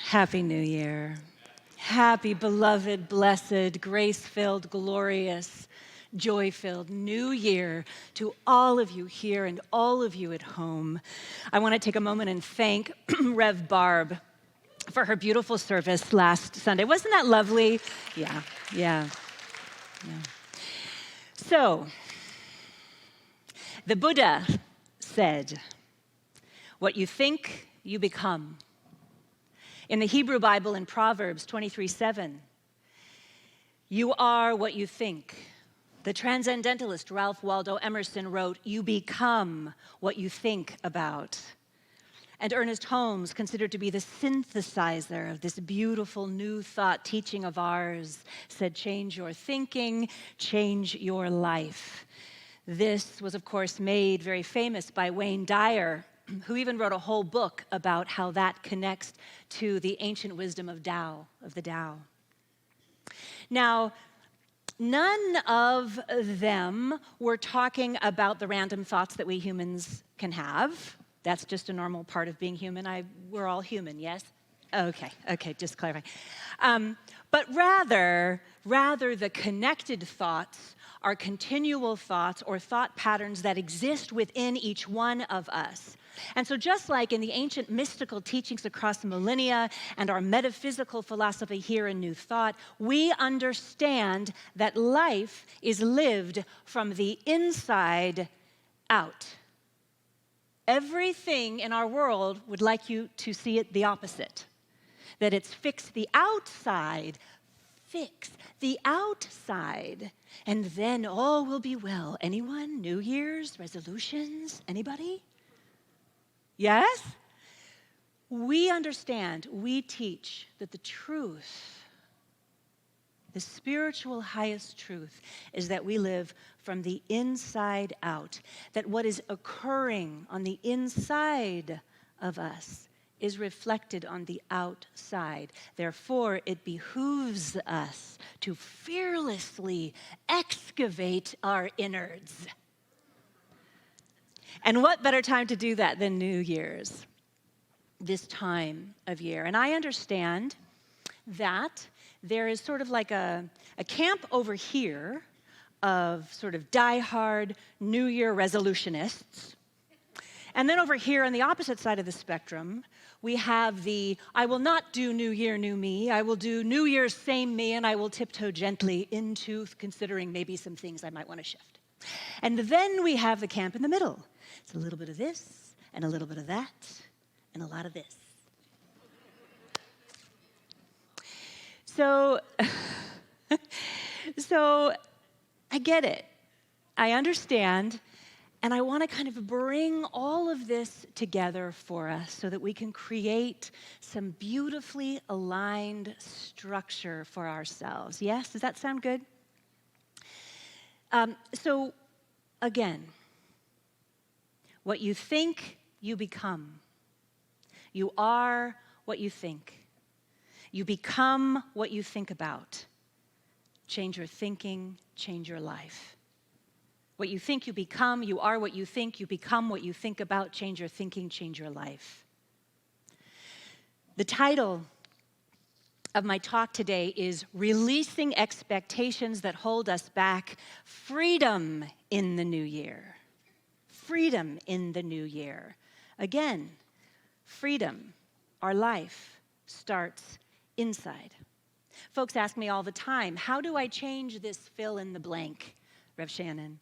Happy New Year. Happy, beloved, blessed, grace-filled, glorious, joy-filled New Year to all of you here and all of you at home. I want to take a moment and thank Rev Barb for her beautiful service last Sunday. Wasn't that lovely? Yeah. So, the Buddha said, "What you think, you become." In the Hebrew Bible in Proverbs 23:7, "You are what you think." The transcendentalist Ralph Waldo Emerson wrote, "You become what you think about." And Ernest Holmes, considered to be the synthesizer of this beautiful new thought teaching of ours, said, "Change your thinking, change your life." This was, of course, made very famous by Wayne Dyer, who even wrote a whole book about how that connects to the ancient wisdom of the Tao. Now, none of them were talking about the random thoughts that we humans can have. That's just a normal part of being human. We're all human, yes? Okay, just clarifying. But rather the connected thoughts are continual thoughts or thought patterns that exist within each one of us. And so just like in the ancient mystical teachings across the millennia and our metaphysical philosophy here in New Thought, we understand that life is lived from the inside out. Everything in our world would like you to see it the opposite, that it's fix the outside, and then all will be well. Anyone? New Year's resolutions? Anybody? Yes? We understand, we teach that the truth, the spiritual highest truth, is that we live from the inside out, that what is occurring on the inside of us is reflected on the outside. Therefore, it behooves us to fearlessly excavate our innards. And what better time to do that than New Year's, this time of year? And I understand that there is sort of like a camp over here of sort of diehard New Year resolutionists. And then over here on the opposite side of the spectrum, we have the, I will not do New Year, new me. I will do New Year's, same me, and I will tiptoe gently into considering maybe some things I might want to shift. And then we have the camp in the middle. It's a little bit of this, and a little bit of that, and a lot of this. So I get it. I understand. And I want to kind of bring all of this together for us so that we can create some beautifully aligned structure for ourselves. Yes? Does that sound good? So, again, what you think, you become. You are what you think. You become what you think about. Change your thinking, change your life. What you think, you become. You are what you think. You become what you think about. Change your thinking, change your life. The title of my talk today is Releasing Expectations That Hold Us Back, Freedom in the New Year. Freedom in the new year. Again, freedom, our life, starts inside. Folks ask me all the time, how do I change this fill in the blank, Rev Shannon?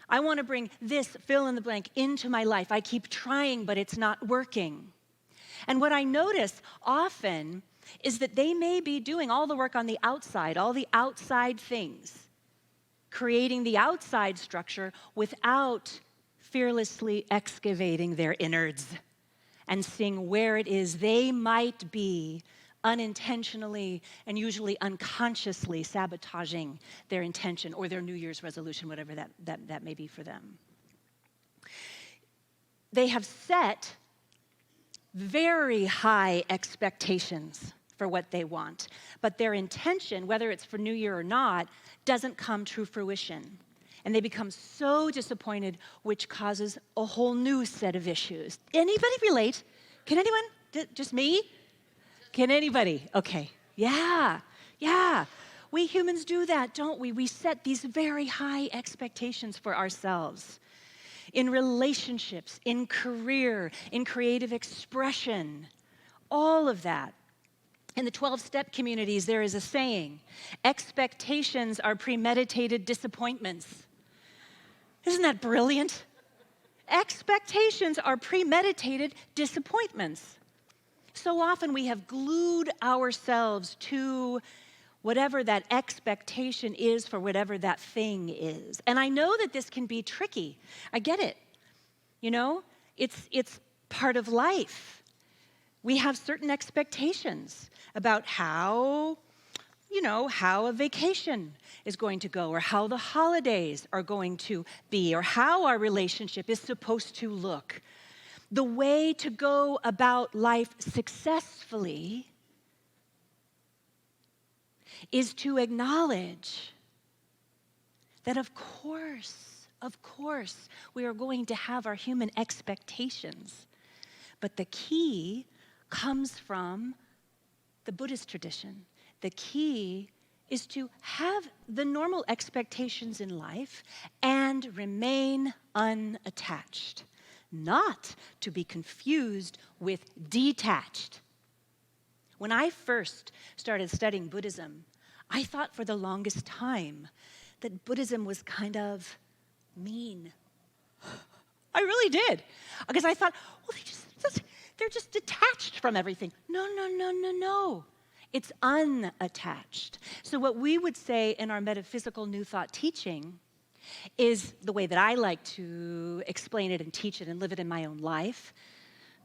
I want to bring this fill in the blank into my life. I keep trying, but it's not working. And what I notice often is that they may be doing all the work on the outside, all the outside things, creating the outside structure without fearlessly excavating their innards and seeing where it is they might be unintentionally and usually unconsciously sabotaging their intention or their New Year's resolution, whatever that may be for them. They have set very high expectations for what they want, but their intention, whether it's for New Year or not, doesn't come to fruition. And they become so disappointed, which causes a whole new set of issues. Anybody relate? Can anyone? Just me? Can anybody? Okay. Yeah. Yeah. We humans do that, don't we? We set these very high expectations for ourselves in relationships, in career, in creative expression, all of that. In the 12-step communities, there is a saying, expectations are premeditated disappointments. Isn't that brilliant? Expectations are premeditated disappointments. So often we have glued ourselves to whatever that expectation is for whatever that thing is. And I know that this can be tricky. I get it. You know, it's part of life. We have certain expectations about how a vacation is going to go, or how the holidays are going to be, or how our relationship is supposed to look. The way to go about life successfully is to acknowledge that of course, we are going to have our human expectations. But the key comes from the Buddhist tradition. The key is to have the normal expectations in life and remain unattached, not to be confused with detached. When I first started studying Buddhism, I thought for the longest time that Buddhism was kind of mean. I really did. Because I thought, well, they're just detached from everything. No. It's unattached. So what we would say in our metaphysical New Thought teaching is the way that I like to explain it and teach it and live it in my own life.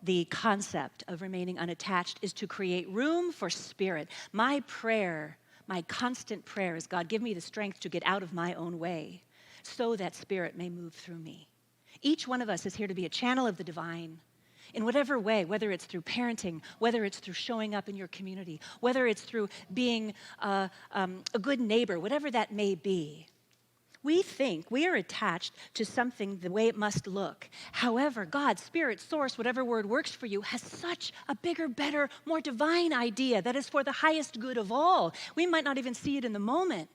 The concept of remaining unattached is to create room for spirit. My prayer, my constant prayer is, God, give me the strength to get out of my own way so that spirit may move through me. Each one of us is here to be a channel of the divine in whatever way, whether it's through parenting, whether it's through showing up in your community, whether it's through being a good neighbor, whatever that may be. We think we are attached to something the way it must look. However, God, Spirit, Source, whatever word works for you, has such a bigger, better, more divine idea that is for the highest good of all. We might not even see it in the moment,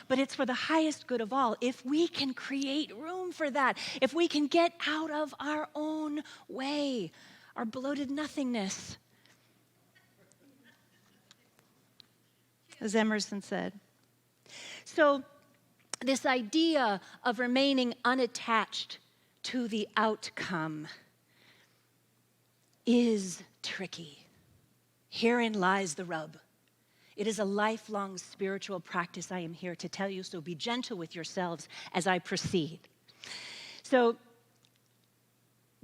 but it's for the highest good of all. If we can create room for that, if we can get out of our own way, our bloated nothingness, as Emerson said. So, this idea of remaining unattached to the outcome is tricky. Herein lies the rub. It is a lifelong spiritual practice, I am here to tell you, so be gentle with yourselves as I proceed. So,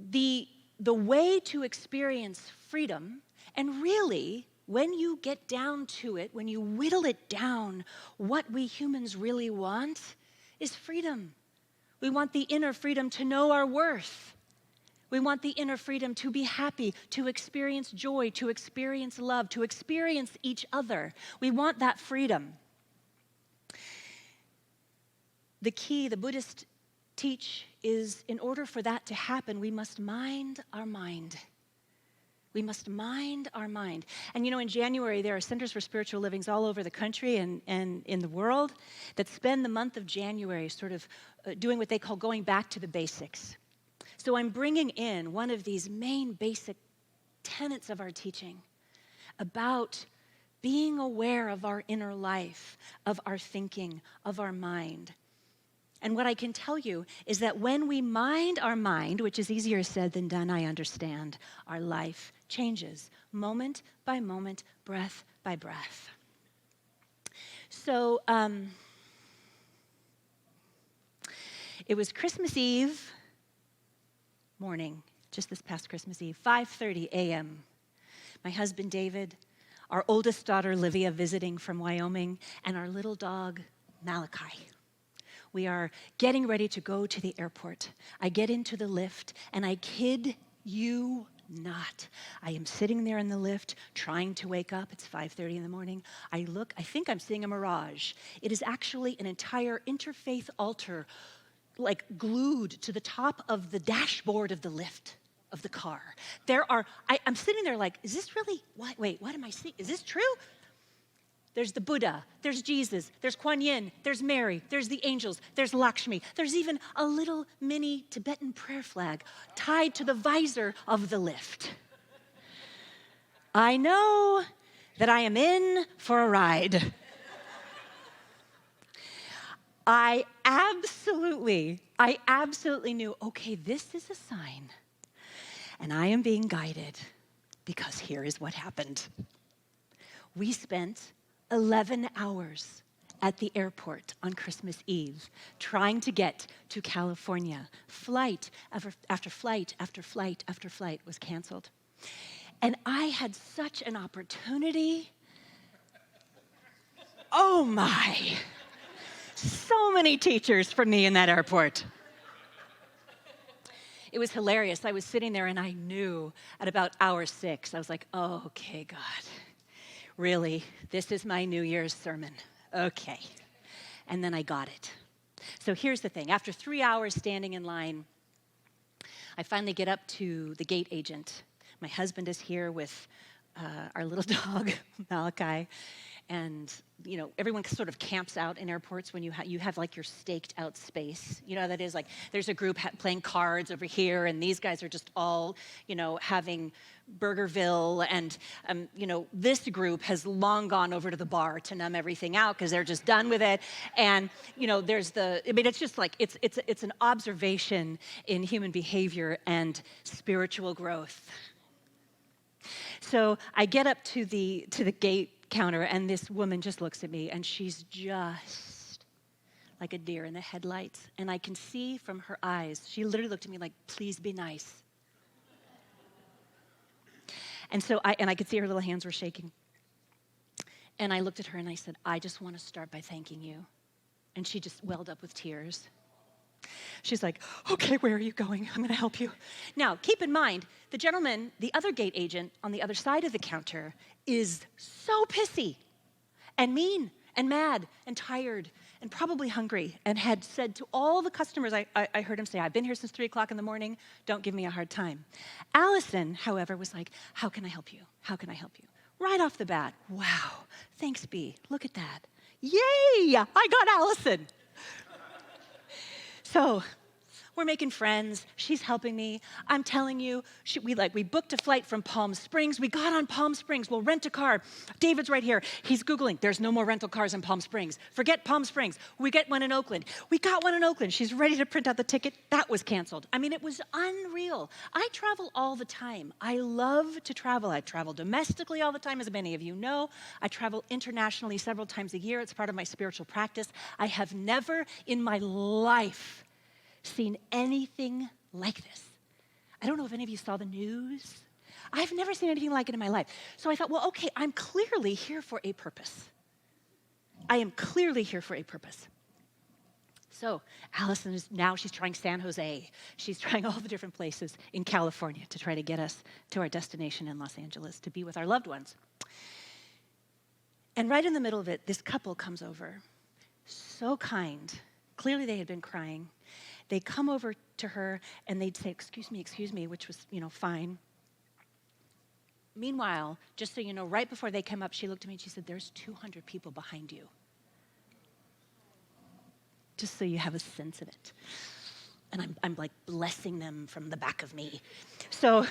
the way to experience freedom, and really, when you get down to it, when you whittle it down, what we humans really want is freedom. We want the inner freedom to know our worth. We want the inner freedom to be happy, to experience joy, to experience love, to experience each other. We want that freedom. The key, the Buddhists teach, is in order for that to happen, we must mind our mind. We must mind our mind. And you know, in January, there are centers for spiritual livings all over the country and in the world that spend the month of January sort of doing what they call going back to the basics. So I'm bringing in one of these main basic tenets of our teaching about being aware of our inner life, of our thinking, of our mind. And what I can tell you is that when we mind our mind, which is easier said than done, I understand, our life changes moment by moment, breath by breath. So it was Christmas Eve morning, just this past Christmas Eve, 5:30 a.m. My husband David, our oldest daughter Livia visiting from Wyoming, and our little dog Malachi. We are getting ready to go to the airport. I get into the lift, and I kid you not. I am sitting there in the lift, trying to wake up. It's 5:30 in the morning. I look, I think I'm seeing a mirage. It is actually an entire interfaith altar, like glued to the top of the dashboard of the lift. of the car. I'm sitting there like, is this really, wait, what am I seeing? Is this true? There's the Buddha, there's Jesus, there's Kuan Yin, there's Mary, there's the angels, there's Lakshmi. There's even a little mini Tibetan prayer flag tied to the visor of the lift. I know that I am in for a ride. I absolutely knew, okay, this is a sign, and I am being guided, because here is what happened. We spent 11 hours at the airport on Christmas Eve trying to get to California. Flight after flight after flight after flight was canceled. And I had such an opportunity. Oh my. So many teachers for me in that airport. It was hilarious. I was sitting there and I knew at about hour 6, I was like, oh, okay, God. Really, this is my New Year's sermon. Okay. And then I got it. So here's the thing. After 3 hours standing in line, I finally get up to the gate agent. My husband is here with our little dog, Malachi. And, you know, everyone sort of camps out in airports when you have like your staked out space. You know how that is? Like there's a group playing cards over here, and these guys are just all, you know, having Burgerville. And, you know, this group has long gone over to the bar to numb everything out because they're just done with it. And, you know, it's just like, it's an observation in human behavior and spiritual growth. So I get up to the gate counter, and this woman just looks at me, and she's just like a deer in the headlights. And I can see from her eyes, she literally looked at me like, please be nice. And so I could see her little hands were shaking. And I looked at her and I said, I just want to start by thanking you. And she just welled up with tears. She's like, okay, where are you going? I'm going to help you. Now, keep in mind, the gentleman, the other gate agent on the other side of the counter is so pissy and mean and mad and tired and probably hungry, and had said to all the customers, I heard him say, I've been here since 3 o'clock in the morning, don't give me a hard time. Allison, however, was like, how can I help you? How can I help you? Right off the bat, wow, thanks, B, look at that. Yay, I got Allison. So we're making friends. She's helping me. I'm telling you, we booked a flight from Palm Springs. We got on Palm Springs. We'll rent a car. David's right here. He's Googling. There's no more rental cars in Palm Springs. Forget Palm Springs. We get one in Oakland. We got one in Oakland. She's ready to print out the ticket. That was canceled. I mean, it was unreal. I travel all the time. I love to travel. I travel domestically all the time, as many of you know. I travel internationally several times a year. It's part of my spiritual practice. I have never in my life seen anything like this. I don't know if any of you saw the news. I've never seen anything like it in my life. So I thought, well, okay, I'm clearly here for a purpose. I am clearly here for a purpose. So Allison she's trying San Jose. She's trying all the different places in California to try to get us to our destination in Los Angeles to be with our loved ones. And right in the middle of it, this couple comes over. So kind. Clearly they had been crying. They come over to her and they'd say, excuse me, which was, fine. Meanwhile, just so you know, right before they came up, she looked at me and she said, there's 200 people behind you. Just so you have a sense of it. And I'm like blessing them from the back of me. So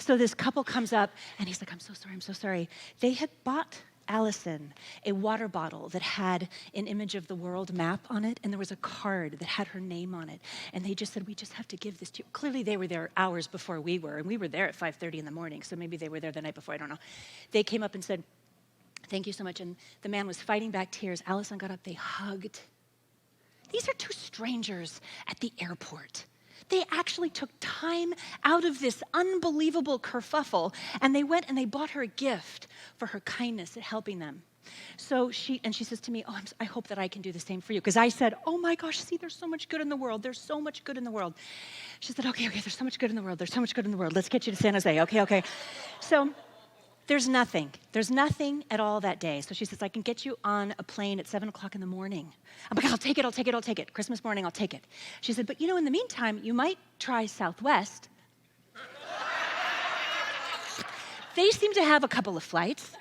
this couple comes up and he's like, I'm so sorry. They had bought Allison a water bottle that had an image of the world map on it, and there was a card that had her name on it. And they just said, we just have to give this to you. Clearly they were there hours before we were, and we were there at 5:30 in the morning, so maybe they were there the night before, I don't know. They came up and said, thank you so much. And the man was fighting back tears. Allison got up, they hugged. These are two strangers at the airport. They actually took time out of this unbelievable kerfuffle, and they went and they bought her a gift for her kindness at helping them. So she says to me, I hope that I can do the same for you. Because I said, oh my gosh, see, there's so much good in the world. There's so much good in the world. She said, okay, there's so much good in the world. There's so much good in the world. Let's get you to San Jose. Okay. So there's nothing at all that day. So she says, I can get you on a plane at 7 o'clock in the morning. I'm like, I'll take it. Christmas morning, I'll take it. She said, but in the meantime, you might try Southwest. They seem to have a couple of flights.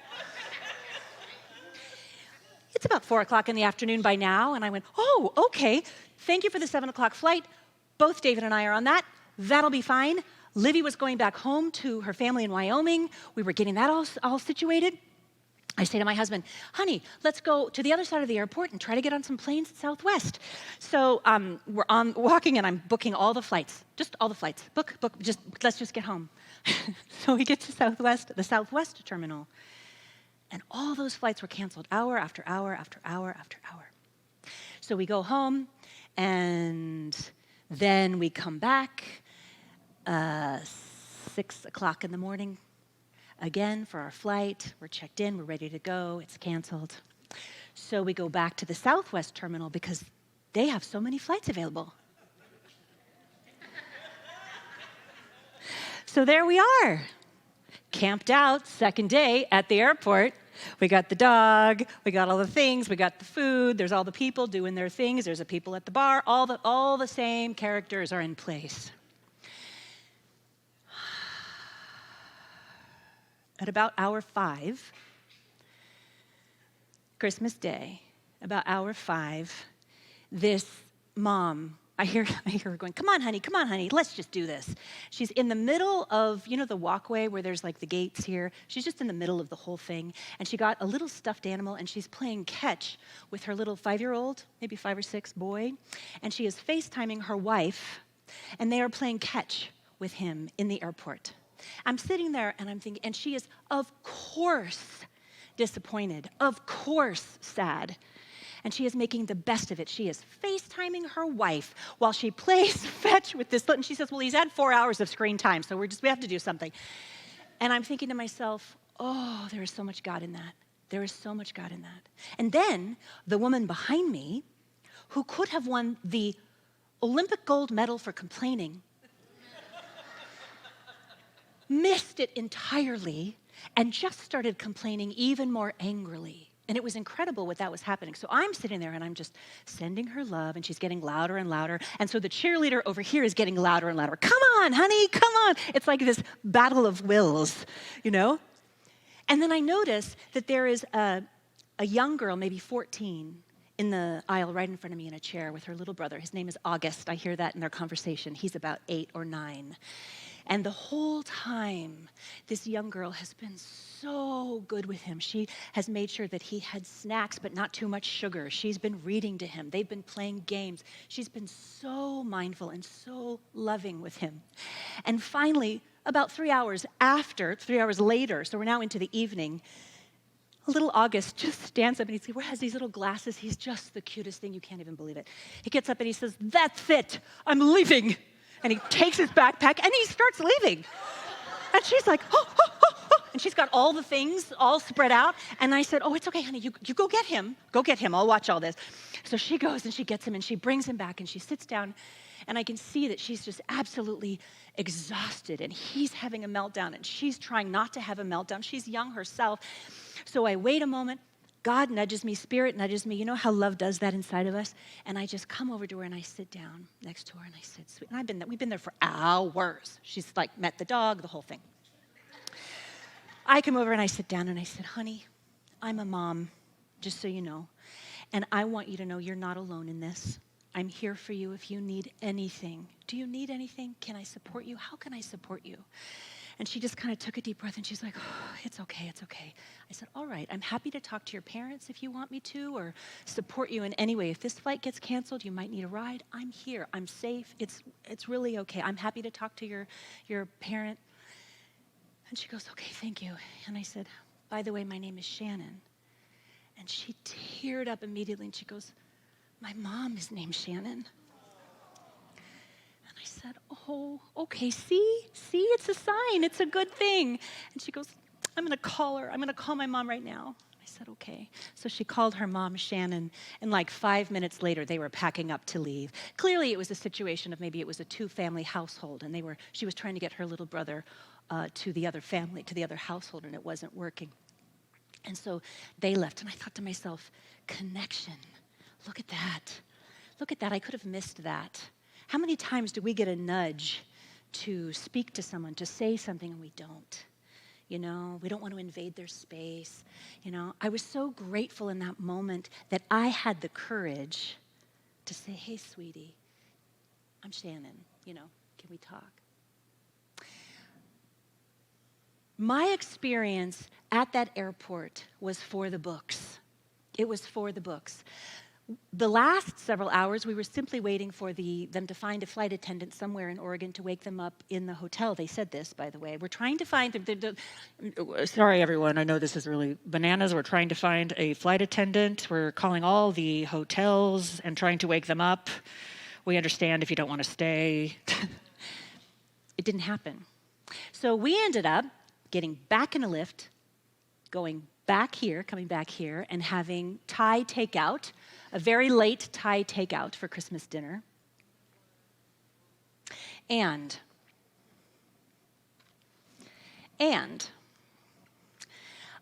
It's about 4 o'clock in the afternoon by now, and I went, oh, okay. Thank you for the 7 o'clock flight. Both David and I are on that. That'll be fine. Livy was going back home to her family in Wyoming. We were getting that all situated. I say to my husband, honey, let's go to the other side of the airport and try to get on some planes at Southwest. So we're walking, and I'm booking all the flights, just all the flights. Book, let's just get home. So we get to the Southwest terminal, and all those flights were canceled hour after hour after hour after hour. So we go home, and then we come back 6 o'clock in the morning. Again, for our flight, we're checked in, we're ready to go, it's canceled. So we go back to the Southwest terminal because they have so many flights available. So there we are, camped out, second day at the airport. We got the dog, we got all the things, we got the food, there's all the people doing their things, there's the people at the bar, all the same characters are in place. At about hour 5, Christmas Day, about hour 5, this mom, I hear her going, come on, honey, let's just do this. She's in the middle of, the walkway where there's like the gates here. She's just in the middle of the whole thing. And she got a little stuffed animal, and she's playing catch with her little 5-year-old, maybe 5 or 6 boy. And she is FaceTiming her wife, and they are playing catch with him in the airport. I'm sitting there and I'm thinking, and she is, of course, disappointed, of course, sad. And she is making the best of it. She is FaceTiming her wife while she plays fetch with this. And she says, well, he's had 4 hours of screen time, so we have to do something. And I'm thinking to myself, oh, there is so much God in that. There is so much God in that. And then the woman behind me, who could have won the Olympic gold medal for complaining, missed it entirely and just started complaining even more angrily. And it was incredible what that was happening. So I'm sitting there and I'm just sending her love, and she's getting louder and louder. And so the cheerleader over here is getting louder and louder. Come on, honey, come on. It's like this battle of wills, And then I notice that there is a young girl, maybe 14, in the aisle right in front of me in a chair with her little brother. His name is August. I hear that in their conversation. He's about 8 or 9. And the whole time, this young girl has been so good with him. She has made sure that he had snacks, but not too much sugar. She's been reading to him. They've been playing games. She's been so mindful and so loving with him. And finally, about 3 hours later, so we're now into the evening, little August just stands up and he has these little glasses. He's just the cutest thing. You can't even believe it. He gets up and he says, that's it. I'm leaving. And he takes his backpack and he starts leaving. And she's like, and she's got all the things all spread out. And I said, oh, it's okay, honey. You go get him. Go get him. I'll watch all this. So she goes and she gets him and she brings him back and she sits down. And I can see that she's just absolutely exhausted. And he's having a meltdown. And she's trying not to have a meltdown. She's young herself. So I wait a moment. God nudges me, Spirit nudges me. You know how love does that inside of us? And I just come over to her and I sit down next to her and I said, sweet. And we've been there for hours. She's like met the dog, the whole thing. I come over and I sit down and I said, honey, I'm a mom, just so you know. And I want you to know you're not alone in this. I'm here for you if you need anything. Do you need anything? Can I support you? How can I support you? And she just kind of took a deep breath and she's like, oh, it's okay. I said, all right, I'm happy to talk to your parents if you want me to, or support you in any way. If this flight gets canceled, you might need a ride. I'm here. I'm safe. It's really okay. I'm happy to talk to your parent. And she goes, okay, thank you. And I said, by the way, my name is Shannon. And she teared up immediately and she goes, my mom is named Shannon. I said, oh, okay, see, it's a sign, it's a good thing. And she goes, I'm gonna call her, I'm gonna call my mom right now. I said, okay. So she called her mom, Shannon, and like 5 minutes later, they were packing up to leave. Clearly, it was a situation of maybe it was a 2-family household, and she was trying to get her little brother to the other family, to the other household, and it wasn't working. And so they left, and I thought to myself, connection, look at that, I could have missed that. How many times do we get a nudge to speak to someone, to say something, and we don't? We don't want to invade their space. I was so grateful in that moment that I had the courage to say, hey, sweetie, I'm Shannon, can we talk? My experience at that airport was for the books. It was for the books. The last several hours, we were simply waiting for them to find a flight attendant somewhere in Oregon to wake them up in the hotel. They said this, by the way. We're trying to find sorry, everyone. I know this is really bananas. We're trying to find a flight attendant. We're calling all the hotels and trying to wake them up. We understand if you don't want to stay. It didn't happen. So we ended up getting back in a lift, coming back here, and having Thai takeout, a very late Thai takeout for Christmas dinner. And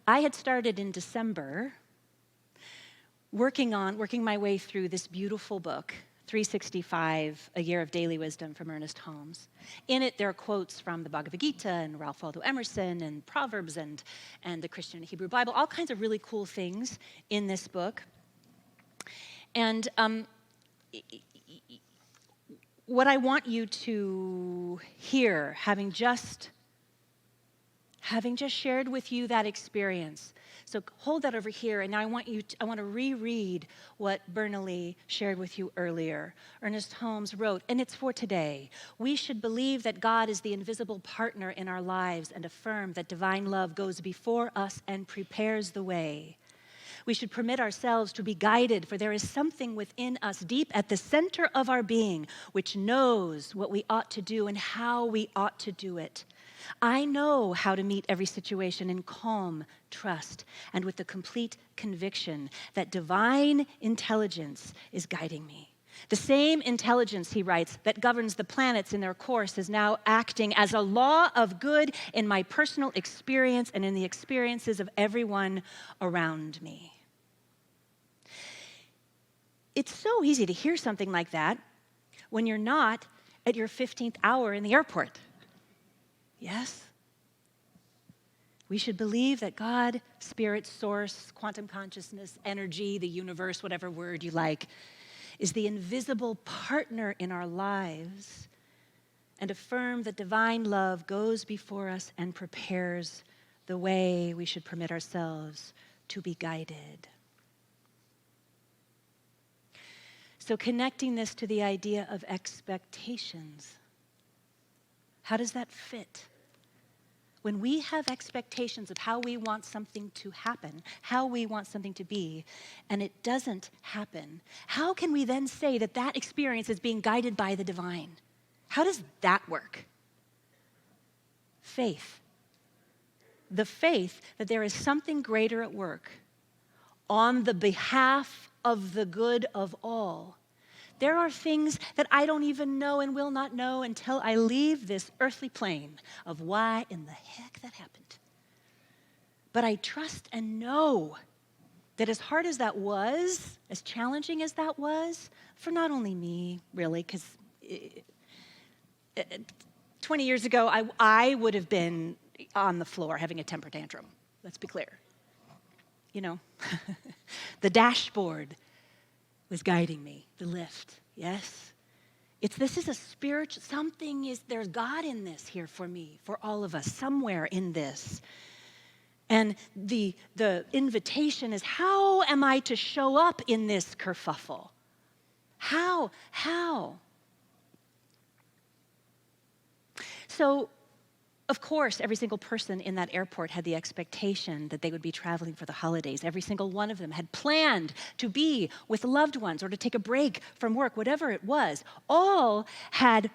I had started in December working my way through this beautiful book, 365, A Year of Daily Wisdom from Ernest Holmes. In it, there are quotes from the Bhagavad Gita and Ralph Waldo Emerson and Proverbs and the Christian and Hebrew Bible, all kinds of really cool things in this book. And what I want you to hear, having just shared with you that experience. So hold that over here, and now I want to reread what Bernalee shared with you earlier. Ernest Holmes wrote, and it's for today. We should believe that God is the invisible partner in our lives and affirm that divine love goes before us and prepares the way. We should permit ourselves to be guided, for there is something within us deep at the center of our being which knows what we ought to do and how we ought to do it. I know how to meet every situation in calm trust and with the complete conviction that divine intelligence is guiding me. The same intelligence, he writes, that governs the planets in their course is now acting as a law of good in my personal experience and in the experiences of everyone around me. It's so easy to hear something like that when you're not at your 15th hour in the airport. Yes? We should believe that God, spirit, source, quantum consciousness, energy, the universe, whatever word you like, is the invisible partner in our lives, and affirm that divine love goes before us and prepares the way. We should permit ourselves to be guided. So connecting this to the idea of expectations, how does that fit? When we have expectations of how we want something to happen, how we want something to be, and it doesn't happen, how can we then say that that experience is being guided by the divine? How does that work? Faith. The faith that there is something greater at work on the behalf of the good of all. There are things that I don't even know and will not know until I leave this earthly plane of why in the heck that happened. But I trust and know that as hard as that was, as challenging as that was, for not only me, really, because 20 years ago, I would have been on the floor having a temper tantrum. Let's be clear. The dashboard was guiding me, the lift, yes? This is a spiritual, there's God in this here for me, for all of us, somewhere in this. And the invitation is, how am I to show up in this kerfuffle? How? So, of course, every single person in that airport had the expectation that they would be traveling for the holidays. Every single one of them had planned to be with loved ones or to take a break from work, whatever it was. All had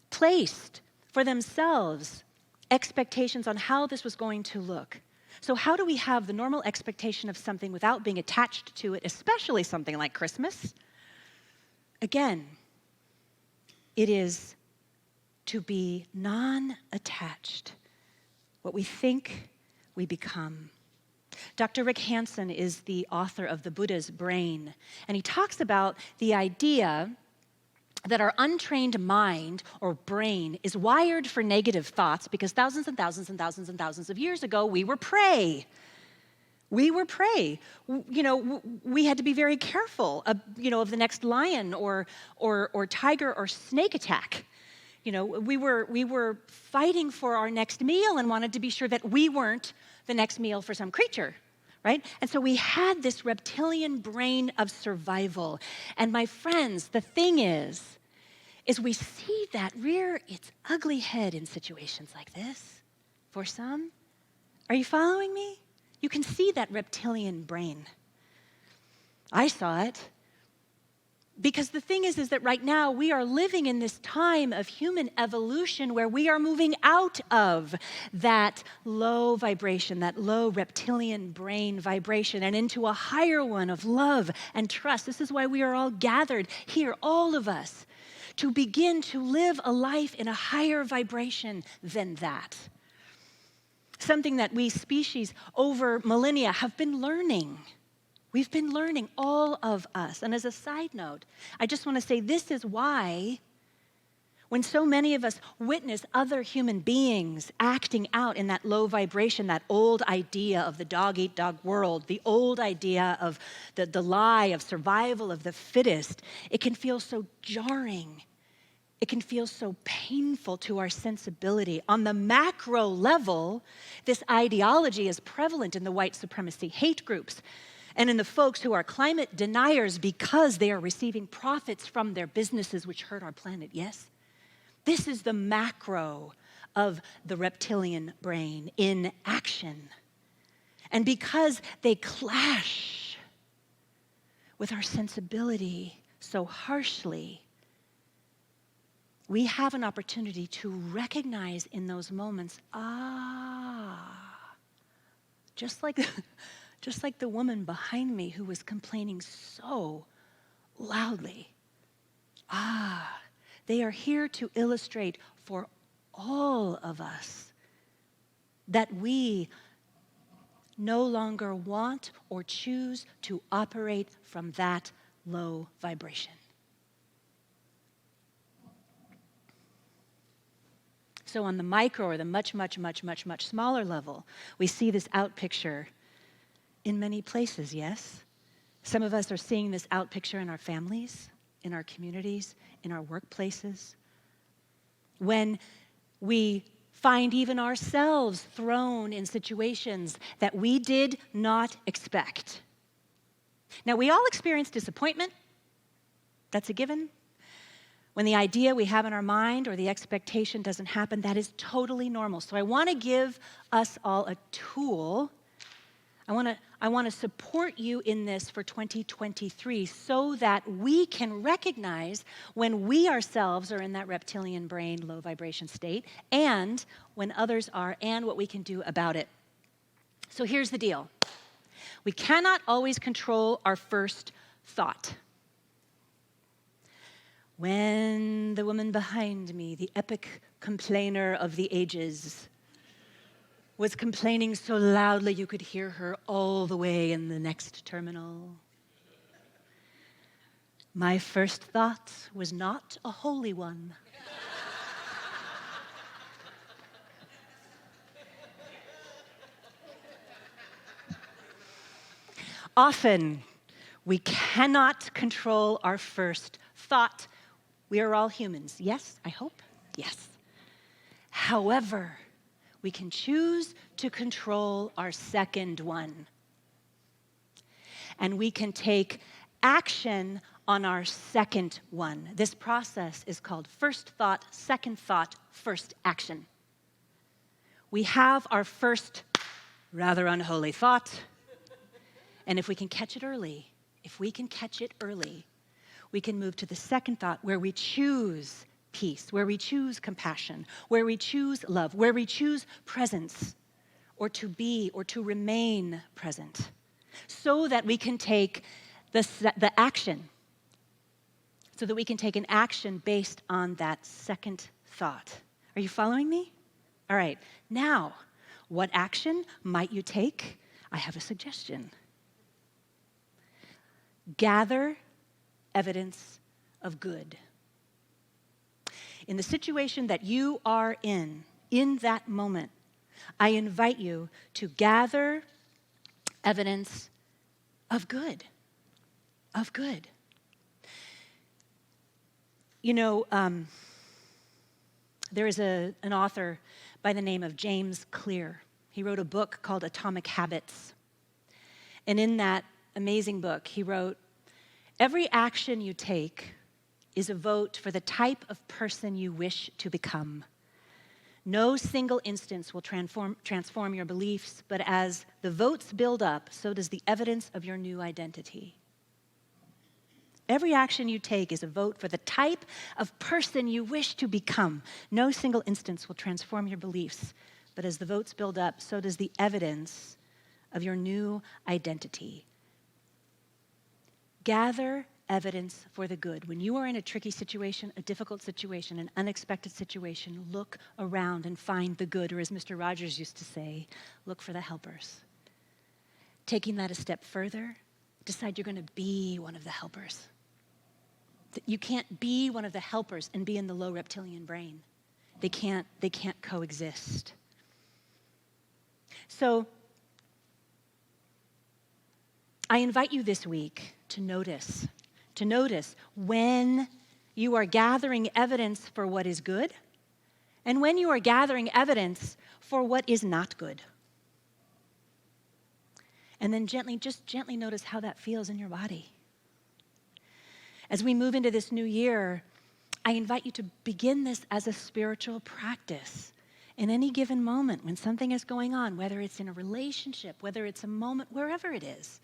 placed for themselves expectations on how this was going to look. So how do we have the normal expectation of something without being attached to it, especially something like Christmas? Again, it is to be non-attached. What we think, we become. Dr. Rick Hanson is the author of The Buddha's Brain, and he talks about the idea that our untrained mind or brain is wired for negative thoughts because thousands and thousands and thousands and thousands of years ago, we were prey. We were prey. We had to be very careful of the next lion or tiger or snake attack. We were fighting for our next meal and wanted to be sure that we weren't the next meal for some creature, right? And so we had this reptilian brain of survival. And my friends, the thing is we see that rear its ugly head in situations like this. For some, are you following me? You can see that reptilian brain. I saw it. Because the thing is that right now we are living in this time of human evolution where we are moving out of that low vibration, that low reptilian brain vibration, and into a higher one of love and trust. This is why we are all gathered here, all of us, to begin to live a life in a higher vibration than that. Something that we species over millennia have been learning. We've been learning, all of us. And as a side note, I just want to say this is why when so many of us witness other human beings acting out in that low vibration, that old idea of the dog-eat-dog world, the old idea of the lie of survival of the fittest, it can feel so jarring. It can feel so painful to our sensibility. On the macro level, this ideology is prevalent in the white supremacy hate groups and in the folks who are climate deniers because they are receiving profits from their businesses which hurt our planet, yes? This is the macro of the reptilian brain in action. And because they clash with our sensibility so harshly, we have an opportunity to recognize in those moments, just like the woman behind me who was complaining so loudly. They are here to illustrate for all of us that we no longer want or choose to operate from that low vibration. So on the micro or the much, much, much, much, much smaller level, we see this out picture in many places, yes? Some of us are seeing this out picture in our families, in our communities, in our workplaces. When we find even ourselves thrown in situations that we did not expect. Now, we all experience disappointment. That's a given. When the idea we have in our mind or the expectation doesn't happen, that is totally normal. So I want to give us all a tool. I want to support you in this for 2023 so that we can recognize when we ourselves are in that reptilian brain, low vibration state, and when others are, and what we can do about it. So here's the deal. We cannot always control our first thought. When the woman behind me, the epic complainer of the ages, was complaining so loudly you could hear her all the way in the next terminal, my first thought was not a holy one. Often, we cannot control our first thought. We are all humans. Yes, I hope? Yes. However, we can choose to control our second one. And we can take action on our second one. This process is called first thought, first action. We have our first rather unholy thought. And if we can catch it early, we can move to the second thought where we choose peace, where we choose compassion, where we choose love, where we choose presence, or to be or to remain present, so that we can take the action, so that we can take an action based on that second thought. Are you following me? All right. Now, what action might you take? I have a suggestion. Gather evidence of good. in the situation that you are in that moment, I invite you to gather evidence of good, of good. You know, there is an author by the name of James Clear. He wrote a book called Atomic Habits. And in that amazing book, he wrote, "Every action you take is a vote for the type of person you wish to become. No single instance will transform your beliefs, but as the votes build up, so does the evidence of your new identity." Every action you take is a vote for the type of person you wish to become. No single instance will transform your beliefs, but as the votes build up, so does the evidence of your new identity. Gather evidence for the good. When you are in a tricky situation, a difficult situation, an unexpected situation, look around and find the good, or as Mr. Rogers used to say, look for the helpers. Taking that a step further, decide you're going to be one of the helpers. You can't be one of the helpers and be in the low reptilian brain. They can't coexist. So I invite you this week to notice when you are gathering evidence for what is good and when you are gathering evidence for what is not good. And then just gently notice how that feels in your body. As we move into this new year, I invite you to begin this as a spiritual practice. In any given moment, when something is going on, whether it's in a relationship, whether it's a moment, wherever it is,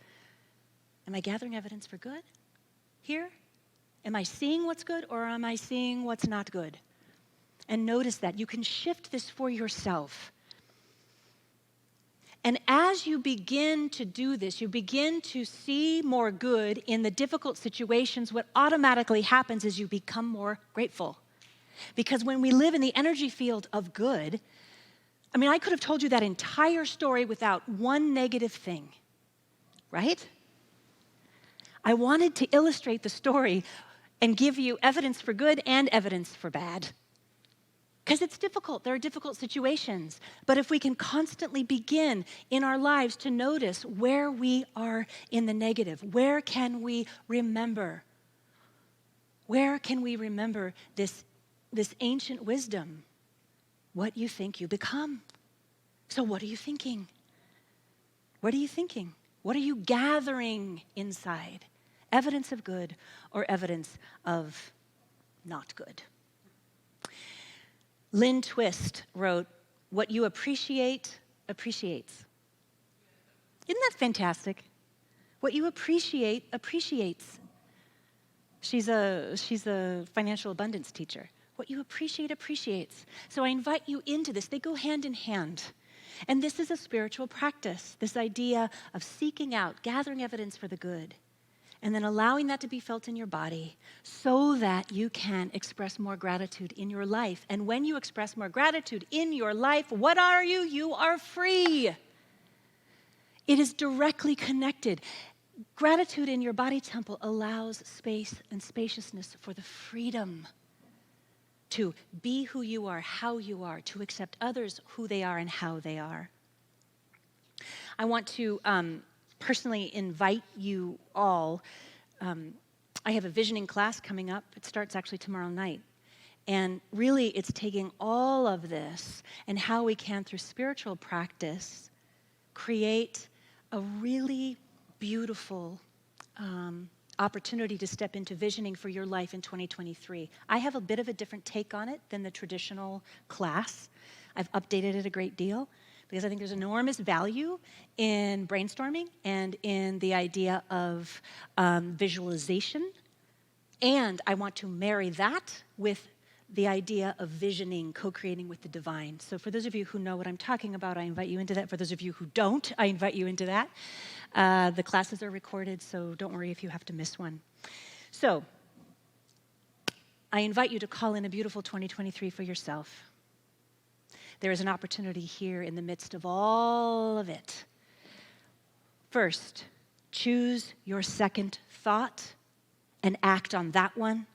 am I gathering evidence for good here? Am I seeing what's good, or am I seeing what's not good? And notice that. You can shift this for yourself. And as you begin to do this, you begin to see more good in the difficult situations. What automatically happens is you become more grateful. Because when we live in the energy field of good, I could have told you that entire story without one negative thing, right? I wanted to illustrate the story and give you evidence for good and evidence for bad. Because it's difficult. There are difficult situations. But if we can constantly begin in our lives to notice where we are in the negative, where can we remember? Where can we remember this ancient wisdom? What you think, you become. So what are you thinking? What are you thinking? What are you gathering inside? Evidence of good or evidence of not good? Lynn Twist wrote, "What you appreciate, appreciates." Isn't that fantastic? What you appreciate, appreciates. She's a financial abundance teacher. What you appreciate, appreciates. So I invite you into this. They go hand in hand. And this is a spiritual practice, this idea of seeking out, gathering evidence for the good, and then allowing that to be felt in your body so that you can express more gratitude in your life. And when you express more gratitude in your life, what are you? You are free. It is directly connected. Gratitude in your body temple allows space and spaciousness for the freedom to be who you are, how you are, to accept others who they are and how they are. I want to personally invite you all. I have a visioning class coming up. It starts actually tomorrow night. And really, it's taking all of this and how we can, through spiritual practice, create a really beautiful opportunity to step into visioning for your life in 2023. I have a bit of a different take on it than the traditional class. I've updated it a great deal because I think there's enormous value in brainstorming and in the idea of visualization. And I want to marry that with the idea of visioning, co-creating with the divine. So for those of you who know what I'm talking about, I invite you into that. For those of you who don't, I invite you into that. The classes are recorded, so don't worry if you have to miss one. So I invite you to call in a beautiful 2023 for yourself. There is an opportunity here in the midst of all of it. First, choose your second thought and act on that one.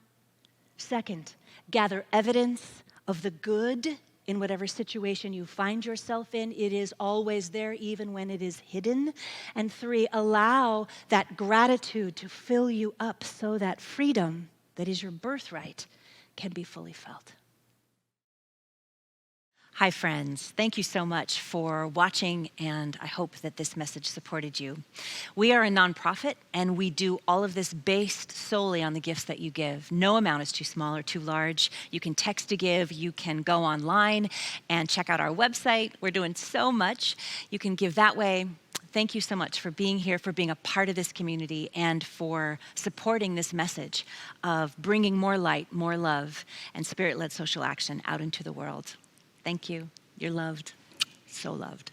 Second, gather evidence of the good in whatever situation you find yourself in. It is always there, even when it is hidden. And 3, allow that gratitude to fill you up so that freedom that is your birthright can be fully felt. Hi, friends. Thank you so much for watching, and I hope that this message supported you. We are a nonprofit, and we do all of this based solely on the gifts that you give. No amount is too small or too large. You can text to give. You can go online and check out our website. We're doing so much. You can give that way. Thank you so much for being here, for being a part of this community, and for supporting this message of bringing more light, more love, and spirit-led social action out into the world. Thank you. You're loved. So loved.